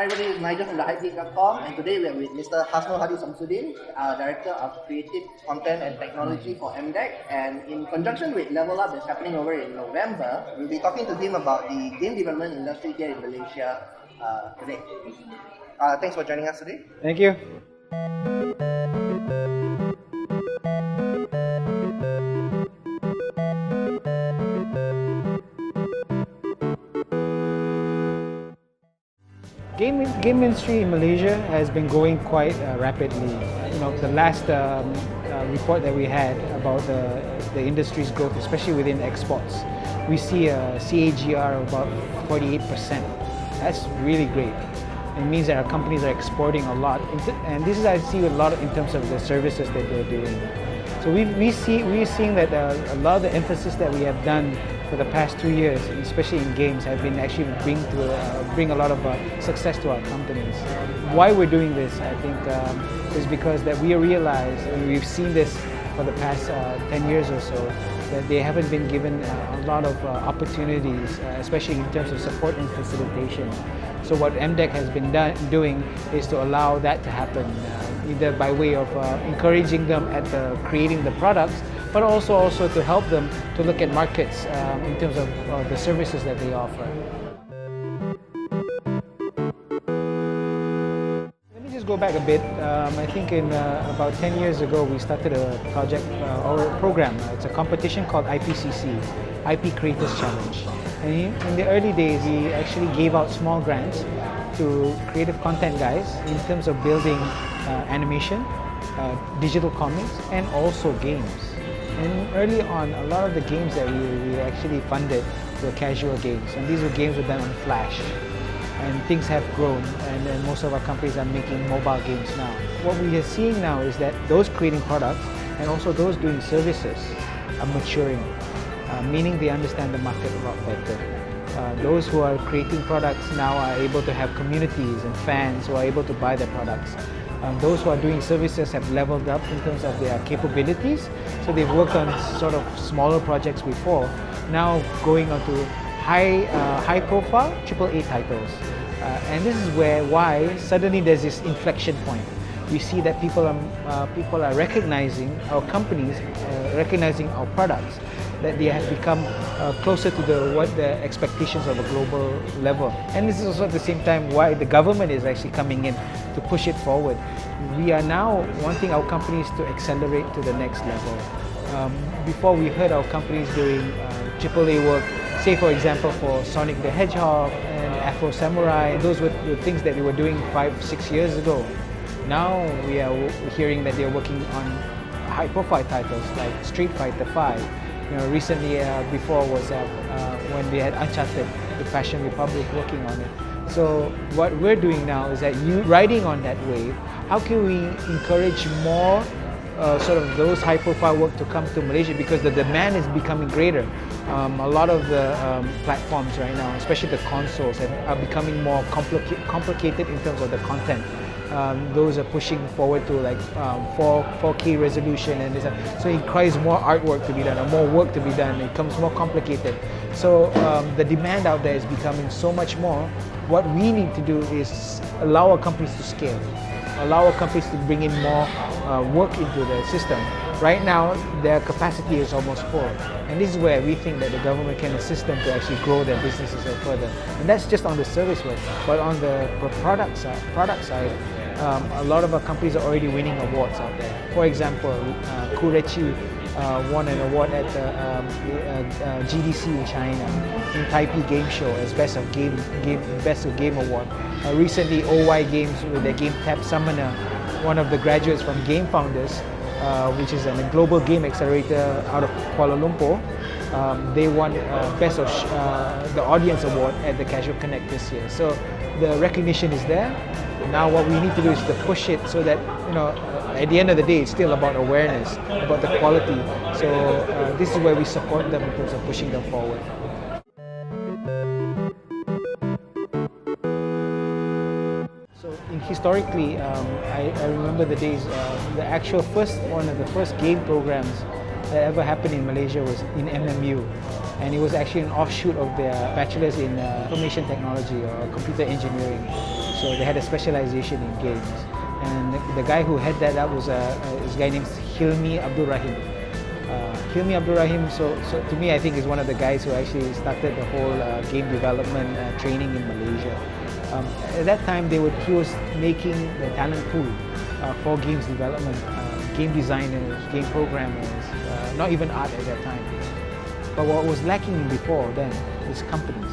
Hi everybody, it's Nigel from the HypedGeek.com, and today we are with Mr. Hasnul Hadi Samsudin, Director of Creative Content and Technology for MDEC, and in conjunction with Level Up that's happening over in November, we'll be talking to him about the game development industry here in Malaysia today. Thanks for joining us today. Thank you. Game industry in Malaysia has been growing quite rapidly. The last report that we had about the industry's growth, especially within exports, we see a CAGR of about 48%. That's really great. It means that our companies are exporting a lot, and this is I see a lot in terms of the services that they're doing. So we're seeing that a lot of the emphasis that we have done for the past 2 years, especially in games, have been actually bring a lot of success to our companies. Why we're doing this, I think, is because that we realize, and we've seen this for the past 10 years or so, that they haven't been given a lot of opportunities, especially in terms of support and facilitation. So what MDEC has been doing is to allow that to happen, either by way of encouraging them at creating the products, but also to help them to look at markets in terms of the services that they offer. Let me just go back a bit. I think in about 10 years ago we started a project or a program. It's a competition called IPCC, IP Creators Challenge. And in the early days we actually gave out small grants to creative content guys in terms of building animation, digital comics, and also games. And early on, a lot of the games that we actually funded were casual games, and these games were done on Flash. And things have grown, and then most of our companies are making mobile games now. What we are seeing now is that those creating products and also those doing services are maturing, meaning they understand the market a lot better. Those who are creating products now are able to have communities and fans who are able to buy their products. Those who are doing services have leveled up in terms of their capabilities. So they've worked on sort of smaller projects before, now going on to high-profile AAA titles. And this is why suddenly there's this inflection point. We see that people are recognizing our companies, recognizing our products, that they have become closer to what the expectations of a global level. And this is also at the same time why the government is actually coming in to push it forward. We are now wanting our companies to accelerate to the next level. Before we heard our companies doing AAA work, say for example for Sonic the Hedgehog and Afro Samurai, those were the things that they were doing 5-6 years ago. Now we are hearing that they're working on high-profile titles like Street Fighter 5. Recently, before was when we had Uncharted, the Fashion Republic working on it. So what we're doing now is that riding on that wave, how can we encourage more sort of those high-profile work to come to Malaysia, because the demand is becoming greater. A lot of the platforms right now, especially the consoles, are becoming more complicated in terms of the content. Those are pushing forward to like 4K resolution, and so it requires more artwork to be done or more work to be done. It becomes more complicated. So the demand out there is becoming so much more. What we need to do is allow our companies to scale, allow our companies to bring in more work into the system. Right now, their capacity is almost full, and this is where we think that the government can assist them to actually grow their businesses further. And that's just on the service work, but on the product side, a lot of our companies are already winning awards out there. For example, Kurechi won an award at the GDC in China, in Taipei Game Show as Best of Game Award. Recently, OY Games with their game Tap Summoner, one of the graduates from Game Founders, which is a global game accelerator out of Kuala Lumpur. They won Best of the Audience Award at the Casual Connect this year. So the recognition is there. Now what we need to do is to push it so that, at the end of the day, it's still about awareness, about the quality. So this is where we support them in terms of pushing them forward. So historically, I remember the days, one of the first game programs that ever happened in Malaysia was in MMU. And it was actually an offshoot of their bachelor's in information technology or computer engineering. So they had a specialization in games. And the guy who had that up was this guy named Hilmi Abdul Rahim. Hilmi Abdul Rahim, so to me, I think is one of the guys who actually started the whole game development training in Malaysia. At that time, he was making the talent pool for games development, game designers, game programmers, not even art at that time. But what was lacking before then is companies.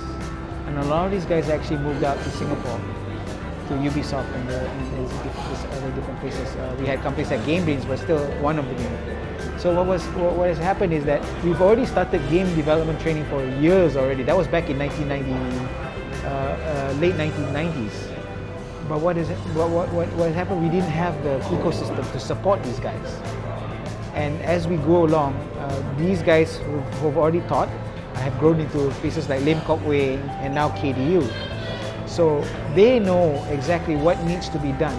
And a lot of these guys actually moved out to Singapore, to Ubisoft and these other different places. We had companies like GameBrains, but still one of the main. So what has happened is that we've already started game development training for years already. That was back in 1990, late 1990s. But what happened? We didn't have the ecosystem to support these guys. And as we go along, these guys who've already taught have grown into places like Lim Kok Wei and now KDU. So they know exactly what needs to be done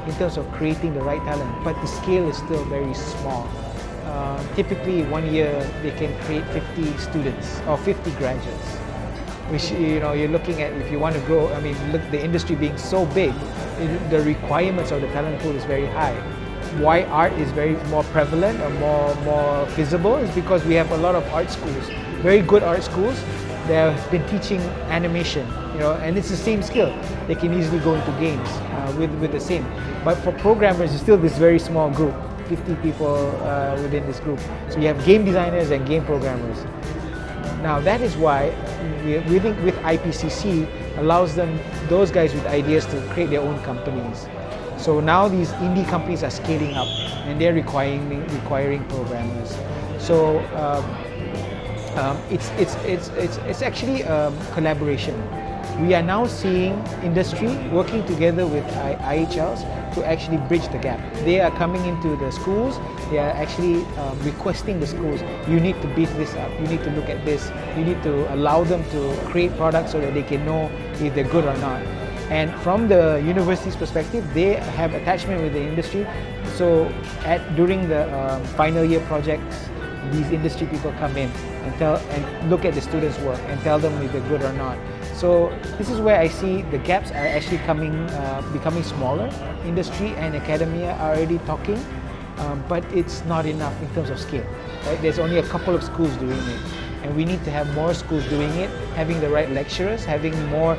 in terms of creating the right talent, but the scale is still very small. Typically, 1 year they can create 50 students or 50 graduates, which you're looking at if you want to grow. I mean, look, the industry being so big, the requirements of the talent pool is very high. Why art is very more prevalent or more visible is because we have a lot of art schools, very good art schools. They have been teaching animation, and it's the same skill. They can easily go into games with the same. But for programmers, it's still this very small group, 50 people within this group. So you have game designers and game programmers. Now that is why we think with IPCC allows those guys with ideas to create their own companies. So now these indie companies are scaling up and they're requiring programmers. So it's actually collaboration. We are now seeing industry working together with IHLs to actually bridge the gap. They are coming into the schools, they are actually requesting the schools, you need to beef this up, you need to look at this, you need to allow them to create products so that they can know if they're good or not. And from the university's perspective, they have attachment with the industry. So during the final year projects, these industry people come in and look at the students' work and tell them if they're good or not. So this is where I see the gaps are actually becoming smaller. Industry and academia are already talking, but it's not enough in terms of scale. Right? There's only a couple of schools doing it, and we need to have more schools doing it, having the right lecturers, having more.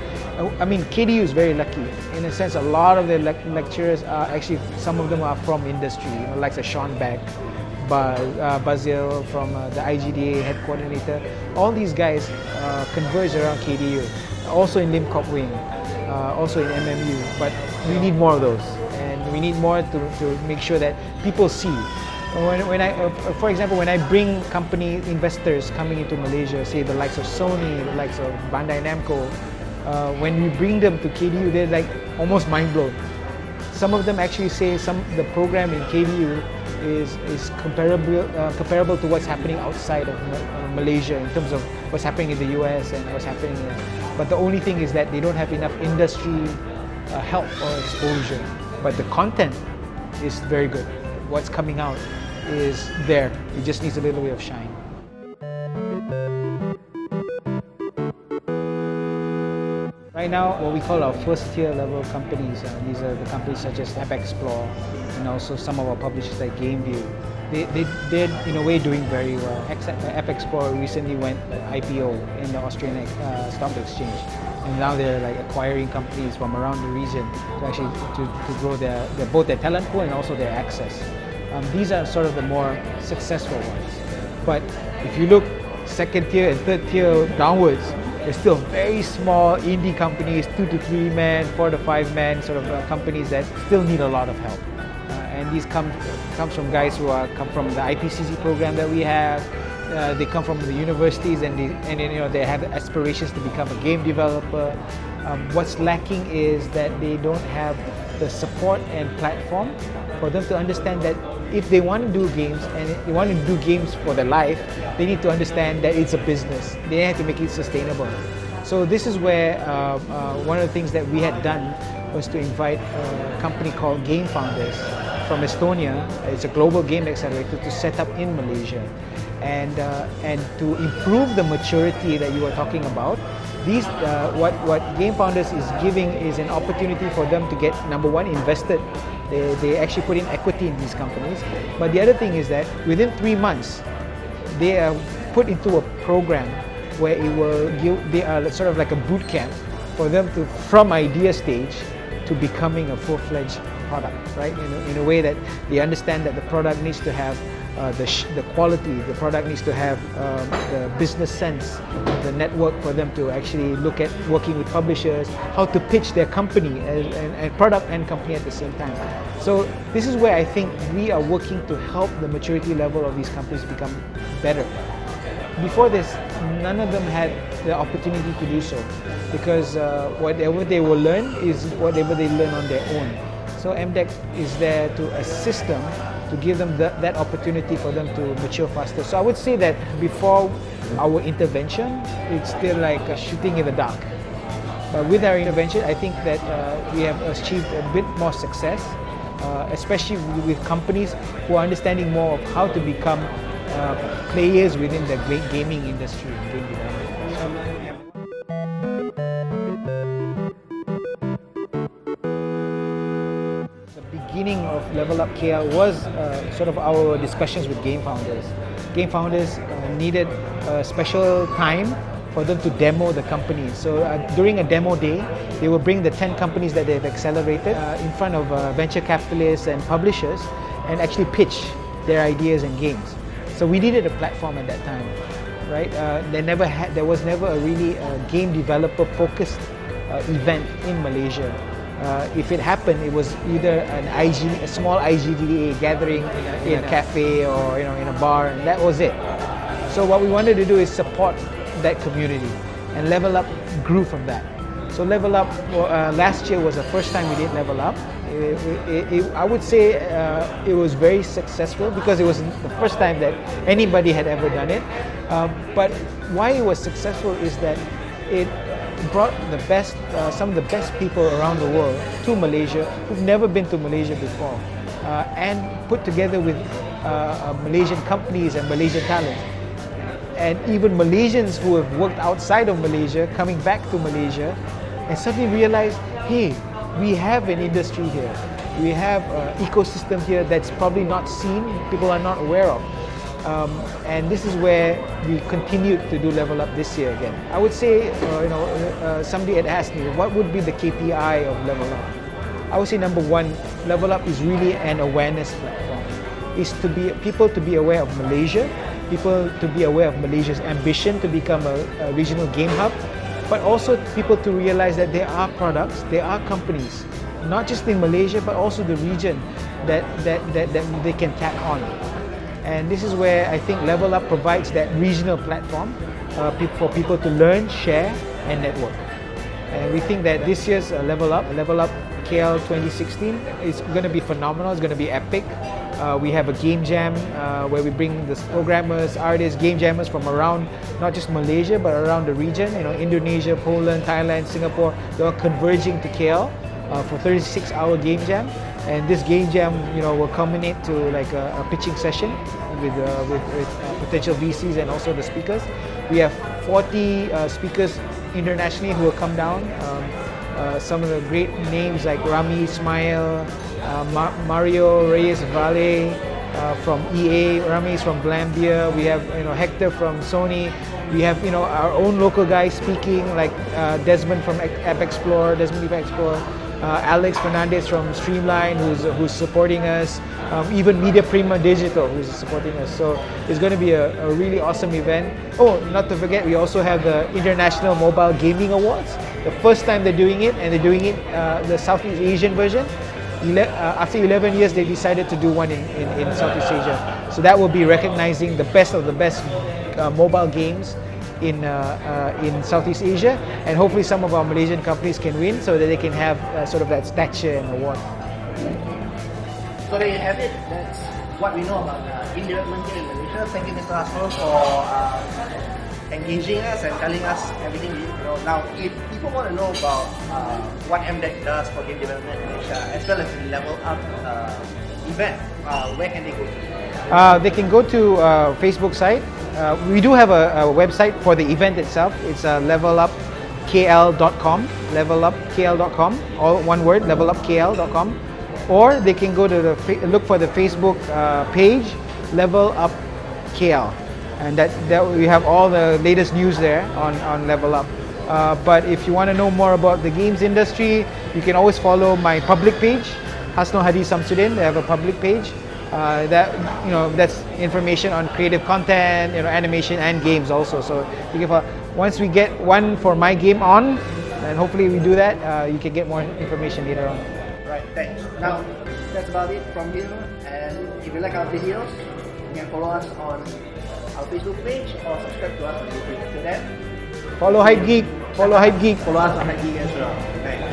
I mean, KDU is very lucky in a sense. A lot of the lecturers are actually, some of them are from industry, like Sean Beck, Basil from the IGDA head coordinator. All these guys converge around KDU, also in Lim Kok Wing, also in MMU, but we need more of those, and we need more to make sure that people see. For example, when I bring company investors coming into Malaysia, say the likes of Sony, the likes of Bandai Namco, when we bring them to KDU, they're like almost mind blown. Some of them actually say the program in KDU is comparable to what's happening outside of Malaysia in terms of what's happening in the US and what's happening here. But the only thing is that they don't have enough industry help or exposure. But the content is very good. What's coming out is there. It just needs a little bit of shine. Right now, what we call our first tier level companies, these are the companies such as App Explore and also some of our publishers like GameView. They're in a way doing very well. App Explore recently went IPO in the Australian stock exchange, and now they're like acquiring companies from around the region to actually to grow both their talent pool and also their access. These are sort of the more successful ones. But if you look second tier and third tier downwards, there's still very small indie companies, 2 to 3 man, 4 to 5 man sort of companies that still need a lot of help. And these comes from guys who come from the IPCC program that we have. They come from the universities and they have aspirations to become a game developer. What's lacking is that they don't have the support and platform for them to understand that if they want to do games and they want to do games for their life, they need to understand that it's a business. They have to make it sustainable. So this is where one of the things that we had done was to invite a company called Game Founders from Estonia. It's a global game accelerator to set up in Malaysia. And to improve the maturity that you were talking about, what Game Founders is giving is an opportunity for them to get, number one, invested. They actually put in equity in these companies. But the other thing is that within 3 months, they are put into a program where it will give, they are sort of like a boot camp for them to, from idea stage to becoming a full-fledged product, right? In a way that they understand that the product needs to have the quality, the product needs to have the business sense, the network for them to actually look at working with publishers, how to pitch their company and product and company at the same time. So this is where I think we are working to help the maturity level of these companies become better. Before this, none of them had the opportunity to do so, because whatever they will learn is whatever they learn on their own. So MDEC is there to assist them, to give them that opportunity for them to mature faster. So I would say that before our intervention, it's still like shooting in the dark. But with our intervention, I think that we have achieved a bit more success, especially with companies who are understanding more of how to become players within the gaming industry, game development. The beginning of Level Up KL was sort of our discussions with Game Founders. Game Founders needed a special time for them to demo the company. So during a demo day, they will bring the 10 companies that they've accelerated in front of venture capitalists and publishers and actually pitch their ideas and games. So we needed a platform at that time, right? There was never a really game developer focused event in Malaysia. If it happened, it was either a small IGDA gathering in a cafe or in a bar, and that was it. So what we wanted to do is support that community, and Level Up grew from that. So Level Up last year was the first time we did Level Up. I would say it was very successful because it was the first time that anybody had ever done it. But why it was successful is that it brought the best, some of the best people around the world to Malaysia who've never been to Malaysia before, and put together with Malaysian companies and Malaysian talents. And even Malaysians who have worked outside of Malaysia coming back to Malaysia and suddenly realize, hey, we have an industry here. We have an ecosystem here that's probably not seen, people are not aware of. And this is where we continued to do Level Up this year again. I would say, somebody had asked me, what would be the KPI of Level Up? I would say number one, Level Up is really an awareness platform. Is to be people to be aware of Malaysia, people to be aware of Malaysia's ambition to become a regional game hub, but also people to realize that there are products, there are companies, not just in Malaysia, but also the region that they can tap on. And this is where I think Level Up provides that regional platform for people to learn, share, and network. And we think that this year's Level Up KL 2016 is going to be phenomenal, it's going to be epic. We have a game jam where we bring the programmers, artists, game jammers from around not just Malaysia but around the region. Indonesia, Poland, Thailand, Singapore, they're all converging to KL for 36-hour game jam. And this game jam, will culminate to like a pitching session with potential VCs and also the speakers. We have 40 speakers internationally who will come down. Some of the great names like Rami Ismail, Mario Reyes Valle from EA, Rami is from Glambia. We have Hector from Sony. We have our own local guys speaking like Desmond from App Explorer, Desmond App Explorer. Alex Fernandez from Streamline, who's supporting us, even Media Prima Digital, who's supporting us. So it's going to be a really awesome event. Oh, not to forget, we also have the International Mobile Gaming Awards. The first time they're doing it, and they're doing it the Southeast Asian version. After 11 years, they decided to do one in Southeast Asia. So that will be recognizing the best of the best mobile games in Southeast Asia, and hopefully some of our Malaysian companies can win so that they can have sort of that stature and award. So there you have it. That's what we know about game development here in Malaysia. Thank you, Mr. Hasnul, for engaging us and telling us everything we know. Now, if people want to know about what MDEC does for game development in Malaysia, as well as the Level Up event, where can they go to? They can go to Facebook site. We do have a website for the event itself. It's levelup levelupkl.com, levelupkl.com, all one word, levelupkl.com, or they can go to look for the Facebook page, Level Up KL, and that we have all the latest news there on Level Up. But if you want to know more about the games industry, you can always follow my public page, Hasnul Hadi Samsudin. They have a public page that's information on creative content, animation and games also. So you can once we get one for my game on, and hopefully we do that, you can get more information later on. Right, thanks. Now, that's about it from here. And if you like our videos, you can follow us on our Facebook page or subscribe to us on YouTube. To that, Follow Hyped Geek. Follow Hyped Geek. follow us on Hyped Geek as well. Thanks.